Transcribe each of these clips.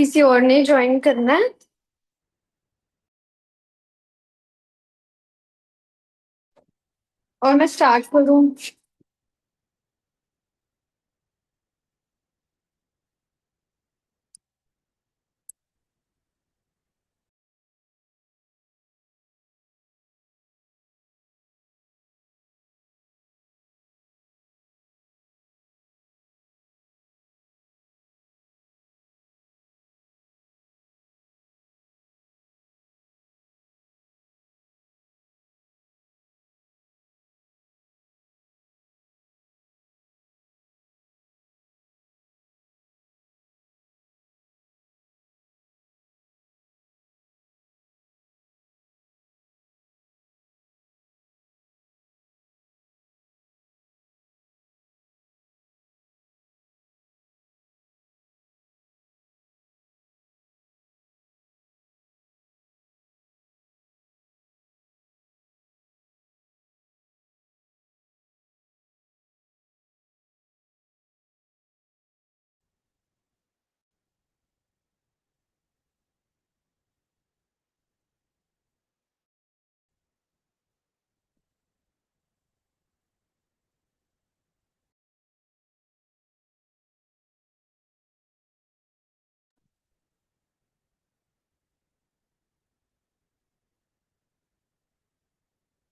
किसी और ने ज्वाइन करना है। और मैं स्टार्ट करूं?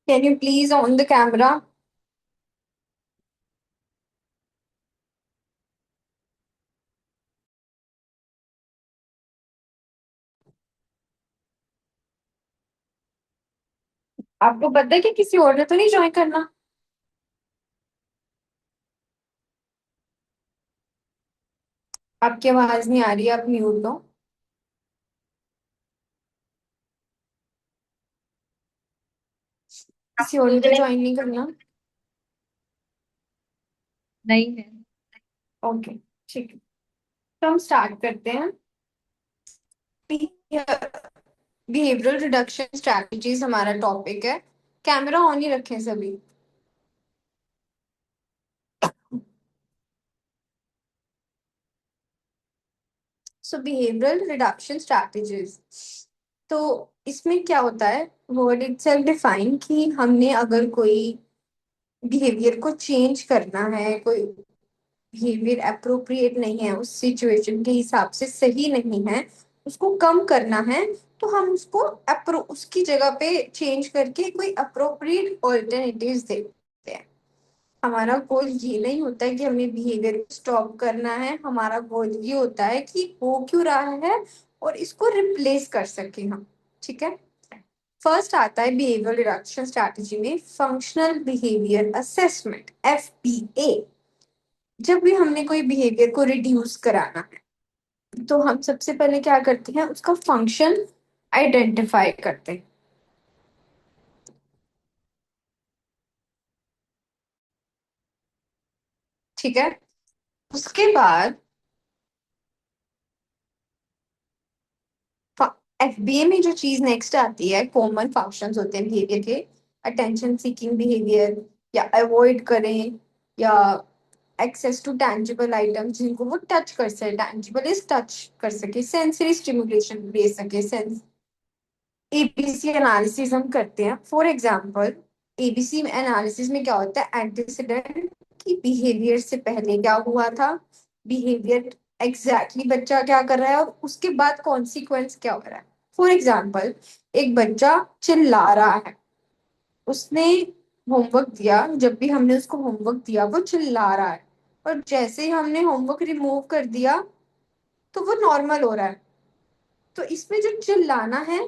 Can you please on the camera? आपको पता है कि किसी और ने तो नहीं ज्वाइन करना? आपकी आवाज नहीं आ रही है, आप म्यूट दो। किसी और ने तो ज्वाइन नहीं करना। नहीं है। ओके, ठीक है। तो हम स्टार्ट करते हैं। बिहेवियरल रिडक्शन स्ट्रैटेजीज हमारा टॉपिक है। कैमरा ऑन ही रखें सभी। सो बिहेवियरल रिडक्शन स्ट्रैटेजीज, तो इसमें क्या होता है, वर्ड इटसेल्फ डिफाइन कि हमने अगर कोई बिहेवियर को चेंज करना है, कोई बिहेवियर अप्रोप्रिएट नहीं है, उस सिचुएशन के हिसाब से सही नहीं है, उसको कम करना है, तो हम उसको उसकी जगह पे चेंज करके कोई अप्रोप्रिएट ऑल्टरनेटिव्स देखते हैं। हमारा गोल ये नहीं होता है कि हमें बिहेवियर को स्टॉप करना है, हमारा गोल ये होता है कि हो क्यों रहा है और इसको रिप्लेस कर सके हम। ठीक है। फर्स्ट आता है बिहेवियर रिडक्शन स्ट्रैटेजी में फंक्शनल बिहेवियर असेसमेंट, FBA। जब भी हमने कोई बिहेवियर को रिड्यूस कराना है, तो हम सबसे पहले क्या करते हैं, उसका फंक्शन आइडेंटिफाई करते हैं। ठीक है। उसके बाद FBA में जो चीज नेक्स्ट आती है, कॉमन फंक्शंस होते हैं बिहेवियर के। अटेंशन सीकिंग बिहेवियर, या अवॉइड करें, या एक्सेस टू टैंजिबल आइटम्स जिनको वो टच कर सके, टैंजिबल इज टच कर सके, सेंसरी स्टिमुलेशन दे सके, सेंस। एबीसी एनालिसिस हम करते हैं। फॉर एग्जांपल, एबीसी एनालिसिस में क्या होता है, एंटीसीडेंट की बिहेवियर से पहले क्या हुआ था, बिहेवियर एग्जैक्टली बच्चा क्या कर रहा है, और उसके बाद कॉन्सिक्वेंस क्या हो रहा है। फॉर एग्जाम्पल, एक बच्चा चिल्ला रहा है, उसने होमवर्क दिया, जब भी हमने उसको होमवर्क दिया वो चिल्ला रहा है, और जैसे ही हमने होमवर्क रिमूव कर दिया तो वो नॉर्मल हो रहा है। तो इसमें जो चिल्लाना है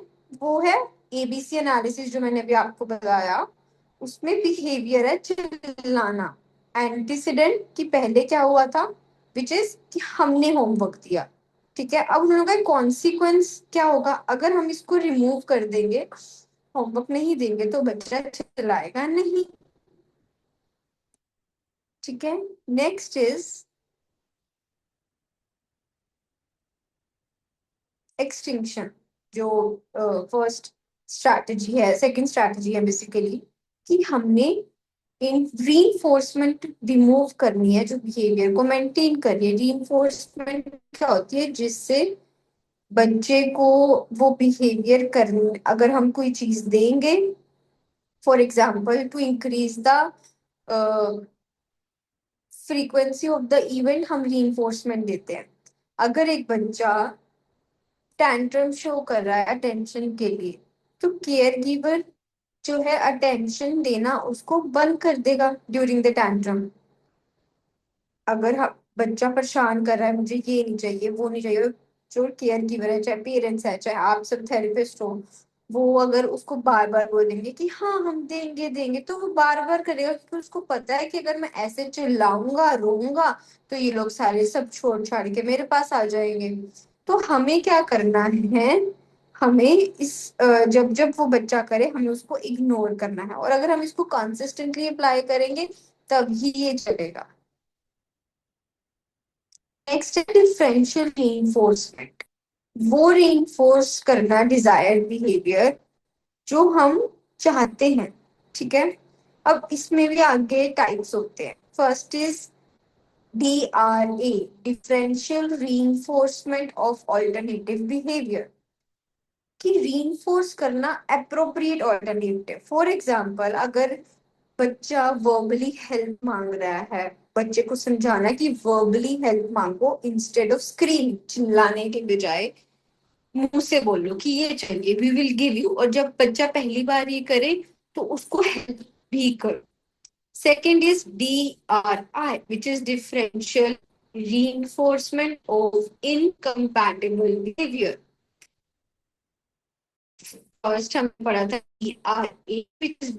वो है एबीसी एनालिसिस जो मैंने अभी आपको बताया, उसमें बिहेवियर है चिल्लाना। एंटीसीडेंट कि पहले क्या हुआ था, विच इज कि हमने होमवर्क दिया। ठीक है। अब हम लोग का कॉन्सिक्वेंस क्या होगा, अगर हम इसको रिमूव कर देंगे, होमवर्क नहीं देंगे, तो बच्चा चिल्लाएगा नहीं। ठीक है। नेक्स्ट इज एक्सटिंक्शन, जो फर्स्ट स्ट्रैटेजी है, सेकंड स्ट्रैटेजी है बेसिकली, कि हमने इन रीइंफोर्समेंट रिमूव करनी है जो बिहेवियर को मेंटेन कर रही है। रीइंफोर्समेंट क्या होती है, जिससे बच्चे को वो बिहेवियर करने, अगर हम कोई चीज देंगे, for example to increase the frequency of the event, हम रीइंफोर्समेंट देते हैं। अगर एक बच्चा टैंट्रम शो कर रहा है अटेंशन के लिए, तो केयर गिवर जो है अटेंशन देना उसको बंद कर देगा ड्यूरिंग द टैंट्रम। अगर बच्चा परेशान कर रहा है, मुझे ये नहीं चाहिए वो नहीं चाहिए, जो केयर गिवर है, चाहे पेरेंट्स है चाहे आप सब थेरेपिस्ट हो, वो अगर उसको बार बार बोलेंगे कि हाँ हम देंगे देंगे, तो वो बार बार करेगा, क्योंकि उसको पता है कि अगर मैं ऐसे चिल्लाऊंगा रोऊंगा तो ये लोग सारे सब छोड़ छाड़ के मेरे पास आ जाएंगे। तो हमें क्या करना है, हमें जब जब वो बच्चा करे हमें उसको इग्नोर करना है, और अगर हम इसको कंसिस्टेंटली अप्लाई करेंगे तभी ये चलेगा। नेक्स्ट है डिफरेंशियल रीइंफोर्समेंट। वो रीइंफोर्स करना डिजायर्ड बिहेवियर जो हम चाहते हैं, ठीक है। अब इसमें भी आगे टाइप्स होते हैं। First is DRA, differential reinforcement of alternative behaviour, कि रीइंफोर्स करना अप्रोप्रिएट ऑल्टरनेटिव। फॉर एग्जांपल, अगर बच्चा वर्बली हेल्प मांग रहा है, बच्चे को समझाना कि वर्बली हेल्प मांगो इंस्टेड ऑफ स्क्रीम, चिल्लाने के बजाय मुंह से बोलो कि ये चाहिए, वी विल गिव यू, और जब बच्चा पहली बार ये करे तो उसको हेल्प भी करो। Second is DRI, which is differential reinforcement of incompatible behavior। First हमने पढ़ा था DRA, which is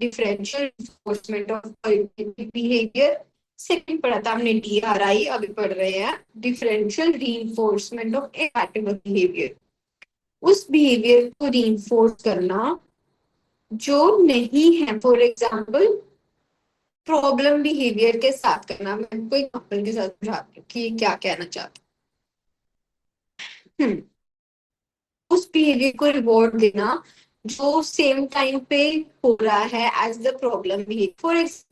differential reinforcement of cognitive behavior। Second पढ़ा था हमने DRI, अभी पढ़ रहे हैं differential reinforcement of incompatible behavior। उस बिहेवियर को रीइंफोर्स करना जो नहीं है, फॉर एग्जाम्पल प्रॉब्लम बिहेवियर के साथ करना। मैं कोई एग्जाम्पल के साथ समझाती हूँ कि ये क्या कहना चाहती हूँ। उस बिहेवियर को रिवॉर्ड देना जो सेम टाइम पे हो रहा है as the problem behaviour. For example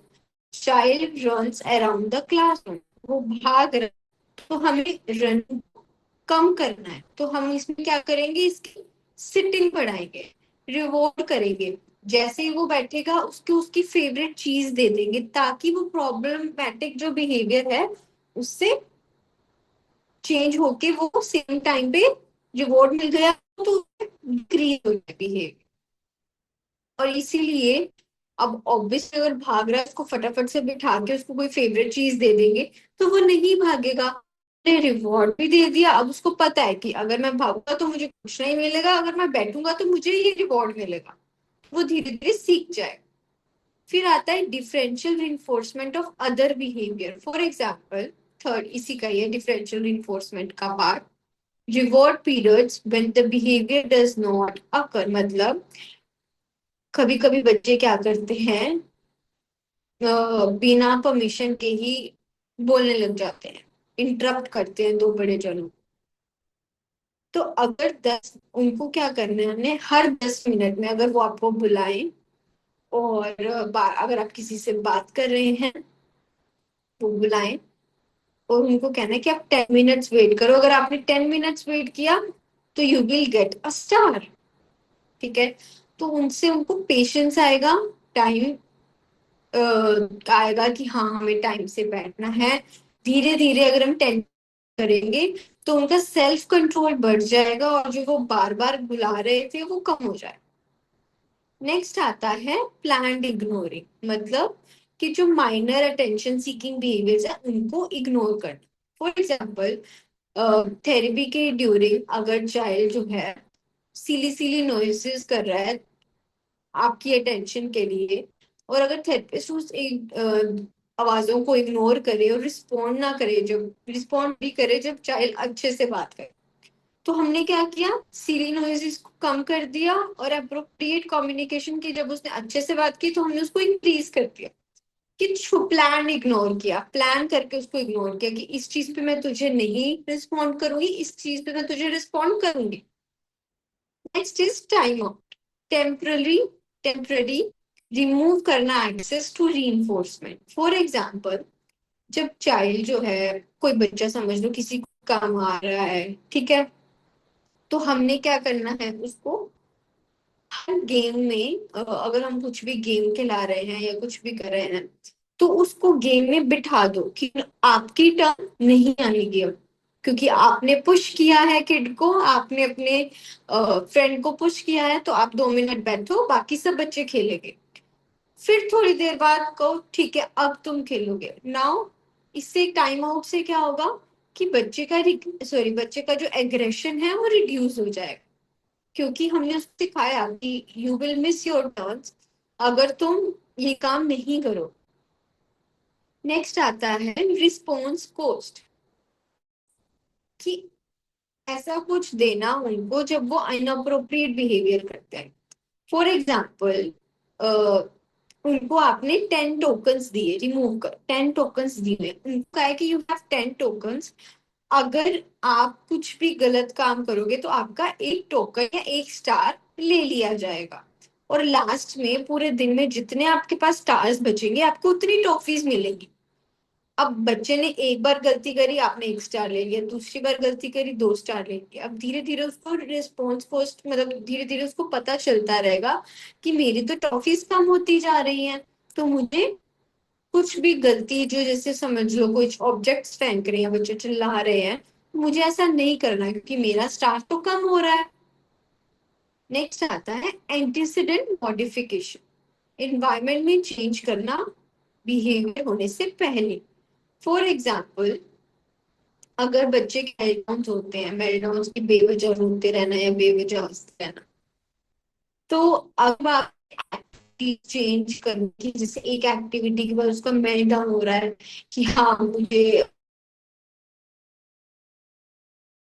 child runs around the classroom, वो भाग रहा है, तो हमें रन कम करना है, तो हम इसमें क्या करेंगे, इसकी सिटिंग बढ़ाएंगे, रिवॉर्ड करेंगे। जैसे ही वो बैठेगा उसको उसकी फेवरेट चीज दे देंगे, ताकि वो प्रॉब्लमैटिक जो बिहेवियर है उससे चेंज होके वो सेम टाइम पे रिवॉर्ड मिल गया तो इंक्रीज हो गया बिहेवियर। और इसीलिए अब ऑब्वियसली अगर भाग रहा है उसको फटाफट से बिठा के उसको कोई फेवरेट चीज दे देंगे तो वो नहीं भागेगा। ने रिवॉर्ड भी दे दिया, अब उसको पता है कि अगर मैं भागूंगा तो मुझे कुछ नहीं मिलेगा, अगर मैं बैठूंगा तो मुझे ये रिवॉर्ड मिलेगा, वो धीरे धीरे सीख जाए। फिर आता है differential reinforcement of other behaviour. For example third इसी का ये डिफरेंशियल रिइंफोर्समेंट का part, reward periods when the behaviour does not occur. मतलब कभी कभी बच्चे क्या करते हैं, बिना परमिशन के ही बोलने लग जाते हैं, इंटरप्ट करते हैं दो बड़े जनों। तो अगर 10 उनको क्या करना है, हमने हर 10 मिनट में अगर वो आपको बुलाएं और अगर आप किसी से बात कर रहे हैं वो बुलाएं और उनको कहना है कि आप 10 मिनट्स वेट करो, अगर आपने 10 मिनट्स वेट किया तो you will get a star. ठीक है, तो उनसे उनको पेशेंस आएगा, टाइम आएगा कि हाँ हमें टाइम से बैठना है। धीरे धीरे अगर हम 10 करेंगे तो उनका सेल्फ कंट्रोल बढ़ जाएगा और जो वो बार बार बुला रहे थे वो कम हो जाए। नेक्स्ट आता है प्लान्ड इग्नोरिंग, मतलब कि जो माइनर अटेंशन सीकिंग बिहेवियर्स है उनको इग्नोर करना। फॉर एग्जाम्पल थेरेपी के ड्यूरिंग अगर चाइल्ड जो है सिली सिली नॉइसेस कर रहा है आपकी अटेंशन के लिए, और अगर थेरेपिस्ट उस आवाजों को इग्नोर करे और रिस्पॉन्ड ना करे, जब रिस्पॉन्ड भी करे जब चाइल्ड अच्छे से बात करे, तो हमने क्या किया, सिली नॉइजेस को कम कर दिया और अप्रोप्रिएट कम्युनिकेशन की जब उसने अच्छे से बात की तो हमने उसको इंक्रीज कर दिया। कि प्लान इग्नोर किया, प्लान करके उसको इग्नोर किया कि इस चीज पे मैं तुझे नहीं रिस्पॉन्ड करूंगी, इस चीज पे मैं तुझे रिस्पॉन्ड करूंगी। Next is time out, temporary temporary remove करना access to reinforcement. For example जब चाइल्ड जो है, कोई बच्चा समझ लो किसी को काम आ रहा है, ठीक है, तो हमने क्या करना है उसको, हर गेम में अगर हम कुछ भी गेम खिला रहे हैं या कुछ भी कर रहे हैं, तो उसको गेम में बिठा दो कि आपकी टर्न नहीं आएगी अब, क्योंकि आपने पुश किया है किड को, आपने अपने फ्रेंड को पुश किया है, तो आप 2 मिनट बैठो, बाकी सब बच्चे खेलेंगे। फिर थोड़ी देर बाद कहो ठीक है अब तुम खेलोगे नाउ। इससे टाइम आउट से क्या होगा कि बच्चे का जो एग्रेशन है वो रिड्यूस हो जाएगा, क्योंकि हमने उसको सिखाया कि you will miss your turns अगर तुम ये काम नहीं करो। नेक्स्ट आता है रिस्पॉन्स कोस्ट, कि ऐसा कुछ देना उनको जब वो इनअप्रोप्रिएट बिहेवियर करते हैं। फॉर एग्जाम्पल, उनको आपने 10 टोकन्स दिए, रिमूव कर 10 टोकन्स दिए, उनको कहा है कि यू हैव 10 टोकन्स, अगर आप कुछ भी गलत काम करोगे तो आपका एक टोकन या एक स्टार ले लिया जाएगा, और लास्ट में पूरे दिन में जितने आपके पास स्टार्स बचेंगे आपको उतनी टॉफीज मिलेंगी। अब बच्चे ने एक बार गलती करी, आपने एक स्टार ले लिया, दूसरी बार गलती करी 2 स्टार ले लिया। अब धीरे धीरे उसको रिस्पॉन्स पोस्ट मतलब धीरे धीरे उसको पता चलता रहेगा कि मेरी तो टॉफीज कम होती जा रही हैं, तो मुझे कुछ भी गलती, जो जैसे समझ लो कुछ ऑब्जेक्ट्स फेंक रहे हैं बच्चे, चिल्ला रहे हैं, मुझे ऐसा नहीं करना क्योंकि मेरा स्टार तो कम हो रहा है। नेक्स्ट आता है एंटीसीडेंट मॉडिफिकेशन, इन्वायरमेंट में चेंज करना बिहेवियर होने से पहले। फॉर एग्जाम्पल, अगर बच्चे के मेल्टडाउन होते हैं, मेल्टडाउन की बेवजह रोते रहना या बेवजह हंसते रहना, तो अब आप चेंज करने की, जैसे एक एक्टिविटी के बाद उसका मेल्टडाउन हो रहा है कि हाँ मुझे,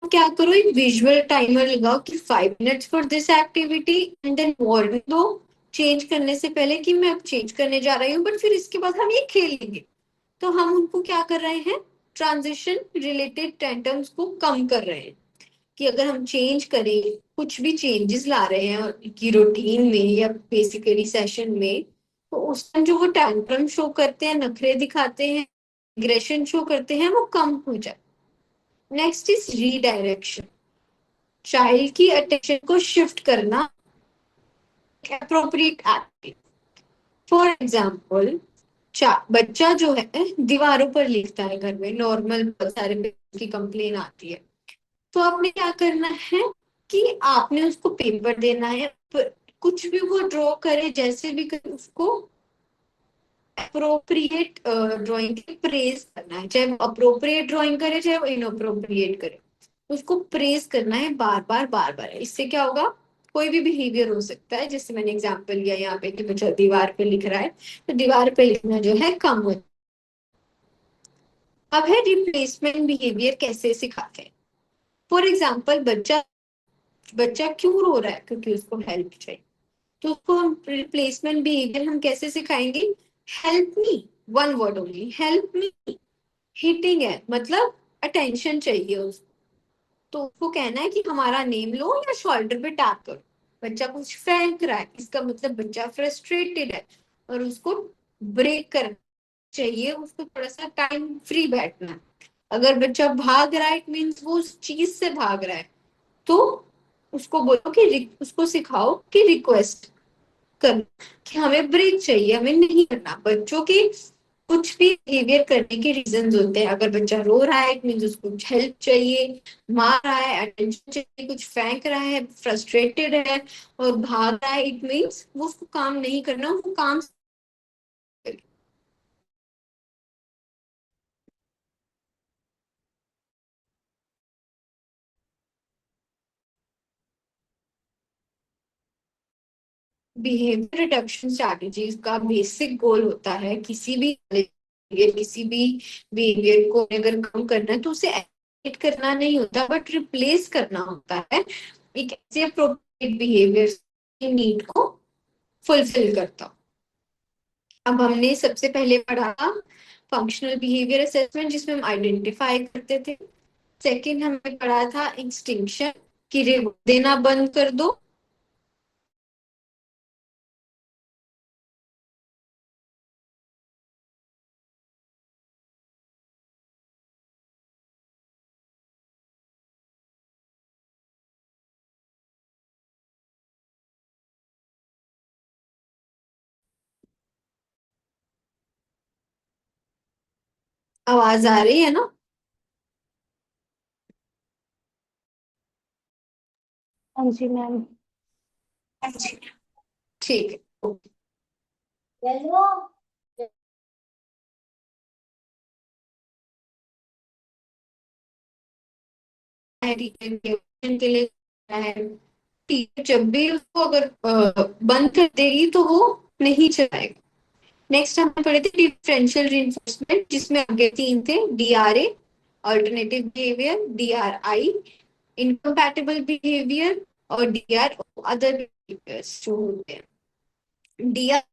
क्या करो एक विजुअल टाइमर लगाओ कि 5 minutes for this activity and then warning दो चेंज करने से पहले कि मैं अब चेंज करने जा रही हूँ, बट फिर इसके बाद हम ये खेलेंगे। तो हम उनको क्या कर रहे हैं, ट्रांजिशन रिलेटेड टेंटम्स को कम कर रहे हैं, कि अगर हम चेंज करें, कुछ भी चेंजेस ला रहे हैं कि रूटीन में या बेसिकली सेशन में, तो उस टाइम जो वो टैंट्रम शो करते हैं, नखरे दिखाते हैं, एग्रेशन शो करते हैं, वो कम हो जाए। नेक्स्ट इज रीडायरेक्शन, चाइल्ड की अटेंशन को शिफ्ट करना अप्रोप्रिएट एक्टिविटी। फॉर एग्जाम्पल, बच्चा जो है दीवारों पर लिखता है घर में, नॉर्मल बहुत सारे बच्चों की कंप्लेन आती है, तो आपने क्या करना है कि आपने उसको पेपर देना है, कुछ भी वो ड्रॉ करे, जैसे भी करे, उसको अप्रोप्रिएट ड्राइंग की प्रेज करना है, चाहे वो अप्रोप्रिएट ड्राइंग करे चाहे वो इनअप्रोप्रिएट करे, उसको प्रेज करना है बार बार बार बार। इससे क्या होगा, कोई भी बिहेवियर हो सकता है, जैसे मैंने एग्जांपल लिया यहाँ पे कि बच्चा दीवार पे लिख रहा है, तो दीवार पे लिखना जो है कम हो। अब है रिप्लेसमेंट बिहेवियर कैसे सिखाते हैं। फॉर एग्जाम्पल, बच्चा बच्चा क्यों रो रहा है, क्योंकि उसको हेल्प चाहिए, तो उसको हम रिप्लेसमेंट बिहेवियर हम कैसे सिखाएंगे, help me, one word only, help me. Hitting है मतलब अटेंशन चाहिए उसको, तो उसको कहना है कि हमारा नेम लो या शोल्डर पे टैप करो। बच्चा कुछ फेंक रहा है, इसका मतलब बच्चा फ्रस्ट्रेटेड है और उसको ब्रेक करना चाहिए, उसको थोड़ा सा टाइम फ्री बैठना है। अगर बच्चा भाग रहा है, इट मीन्स वो उस चीज से भाग रहा है, तो उसको बोलो कि उसको सिखाओ कि रिक्वेस्ट करना, कि हमें ब्रेक चाहिए, हमें नहीं करना। बच्चों के कुछ भी बिहेवियर करने के रीजंस होते हैं, अगर बच्चा रो रहा है इट मीन्स उसको हेल्प चाहिए, मार रहा है अटेंशन चाहिए, कुछ फेंक रहा है फ्रस्ट्रेटेड है, और भाग रहा है इट मीन्स वो उसको काम नहीं करना, वो काम। बिहेवियर रिडक्शन स्ट्रैटेजीज का बेसिक गोल होता है किसी भी behavior, किसी भी बिहेवियर को अगर कम करना है तो उसे एलिमिनेट करना नहीं होता, बट रिप्लेस करना होता है एक ऐसे अप्रोप्रिएट बिहेवियर की नीड को फुलफिल करता हो। अब हमने सबसे पहले पढ़ा फंक्शनल बिहेवियर असेसमेंट, जिसमें हम आइडेंटिफाई करते थे। सेकंड हमने पढ़ा था एक्सटिंक्शन, कि रिवॉर्ड देना बंद कर दो। आवाज आ रही है ना? हाँ जी मैम। ठीक है। हेलो। रिकमेंडेशन के लिए है। टीचर जब भी उसको अगर बंद कर देगी तो वो नहीं चलाएगा। नेक्स्ट हम पढ़े थे डिफरेंशियल रीइंफोर्समेंट, जिसमें आगे तीन थे: DRA, alternative behaviour; DRI, incompatible behaviour; और डीआर, अदर बिहेवियर्स जो होते हैं। डीआर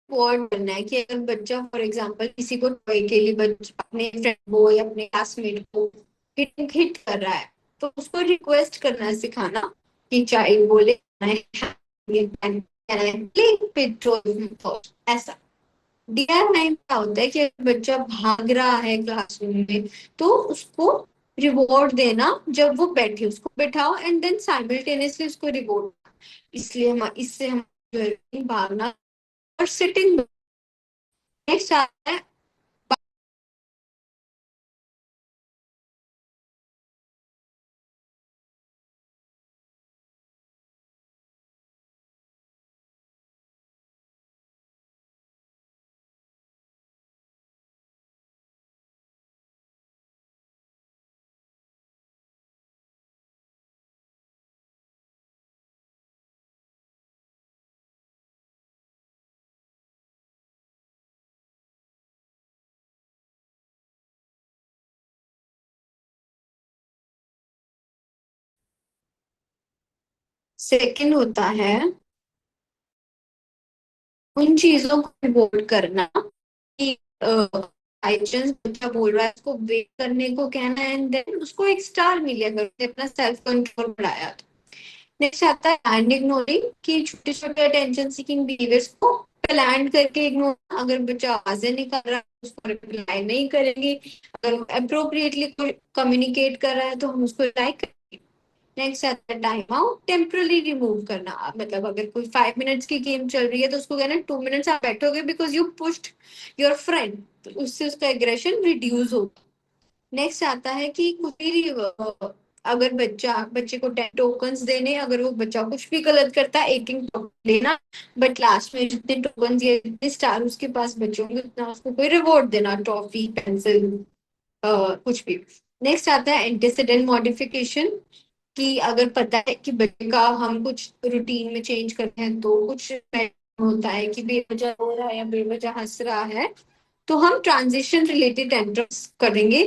वार्न करना है कि अगर बच्चा फॉर एग्जांपल किसी को टॉय के लिए अपने फ्रेंड को या अपने क्लासमेट को हिट हिट कर रहा है, तो उसको रिक्वेस्ट करना सिखाना कि चाइल्ड बोले ऐसा। डीआर9 क्या होता है कि अगर बच्चा भाग रहा है क्लासरूम में, तो उसको रिवॉर्ड देना। जब वो बैठे उसको बैठाओ एंड देन साइमल्टेनियसली उसको रिवॉर्ड। इसलिए हम इससे हम भागना और सिटिंग। नेक्स्ट आता है सेकंड होता है उन चीजों को रिवॉर्ड करना कि बाई चांस बच्चा बोल रहा है, उसको वेट करने को कहना है एंड देन उसको एक स्टार मिले अगर उसने अपना सेल्फ कंट्रोल बढ़ाया तो। नेक्स्ट आता है हैंड इग्नोरिंग, कि छोटे छोटे अटेंशन सीकिंग बिहेवियर्स को प्लान करके इग्नोर। अगर बच्चा आवाजें नहीं कर रहा है उसको रिप्लाई नहीं करेंगे। अगर अप्रोप्रिएटली कम्युनिकेट कर रहा है तो हम उसको रिप्लाई करेंगे। नेक्स्ट आता है टाइम आउट, टेम्परली रिमूव करना। मतलब अगर कोई 5 मिनट्स की गेम चल रही है तो उसको कहना 2 मिनट्स आप बैठोगे because you pushed your friend, तो उससे उसका एग्रेशन रिड्यूस होगा। नेक्स्ट आता है कि कोई भी अगर बच्चे को 10 टोकन्स देने, अगर वो बच्चा कुछ भी गलत करता है एक एक टोकन लेना, बट लास्ट में जितने टोकन्स या जितने स्टार उसके पास बचे होंगे उतना उसको कोई रिवॉर्ड देना, ट्रॉफी, पेंसिल, कुछ भी। नेक्स्ट आता है एंटीसीडेंट मॉडिफिकेशन, कि अगर पता है कि बच्चे का हम कुछ रूटीन में चेंज करते हैं तो कुछ होता है कि बेवजह रो रहा है या बेवजह हंस रहा है, तो हम ट्रांजिशन रिलेटेड एंट्रप्स करेंगे,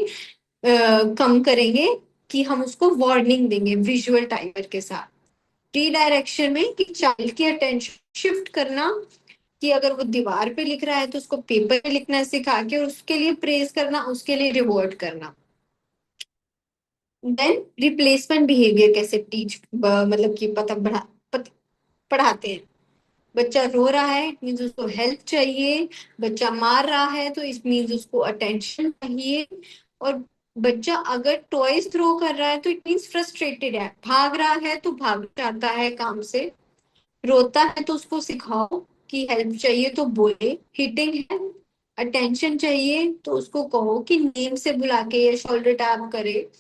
कम करेंगे, कि हम उसको वार्निंग देंगे विजुअल टाइमर के साथ। रीडायरेक्शन में कि चाइल्ड की अटेंशन शिफ्ट करना, कि अगर वो दीवार पे लिख रहा है तो उसको पेपर पे लिखना सिखा के और उसके लिए प्रेज करना, उसके लिए रिवॉर्ड करना। देन रिप्लेसमेंट बिहेवियर कैसे टीच, मतलब कि पढ़ाते हैं। बच्चा रो रहा है इट मीन्स उसको हेल्प चाहिए। बच्चा मार रहा है तो इट मीन्स उसको अटेंशन चाहिए। और बच्चा अगर टॉयज थ्रो कर रहा है तो इट मीन्स फ्रस्ट्रेटेड है, भाग रहा है तो भाग जाता है काम से। रोता है तो उसको सिखाओ कि हेल्प चाहिए तो बोले। हिटिंग है, अटेंशन चाहिए तो उसको कहो कि नेम से बुला के या शोल्डर टैप करे।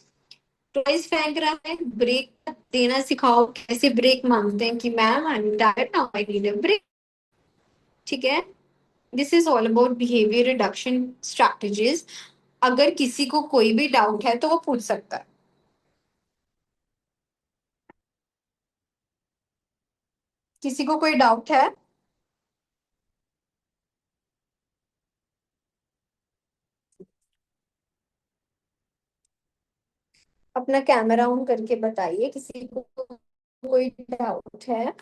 टॉयज फेंक रहा है, ब्रेक देना सिखाओ, कैसे ब्रेक मांगते हैं कि ma'am I am tired now I need a break. ठीक है। This is all about behaviour reduction strategies. अगर किसी को कोई भी डाउट है तो वो पूछ सकता है। किसी को कोई डाउट है? अपना कैमरा ऑन करके बताइए किसी को कोई डाउट है।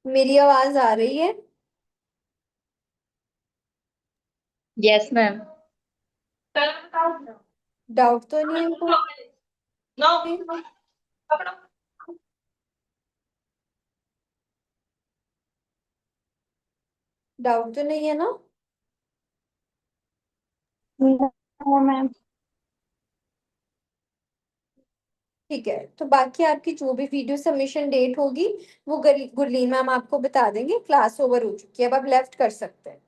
मेरी आवाज आ रही है? Yes ma'am. डाउट तो नहीं है कोई? डाउट तो नहीं है ना? No ma'am. ठीक है, तो बाकी आपकी जो भी वीडियो सबमिशन डेट होगी वो गुरलीन मैम आपको बता देंगे। क्लास ओवर हो चुकी है, अब आप लेफ्ट कर सकते हैं।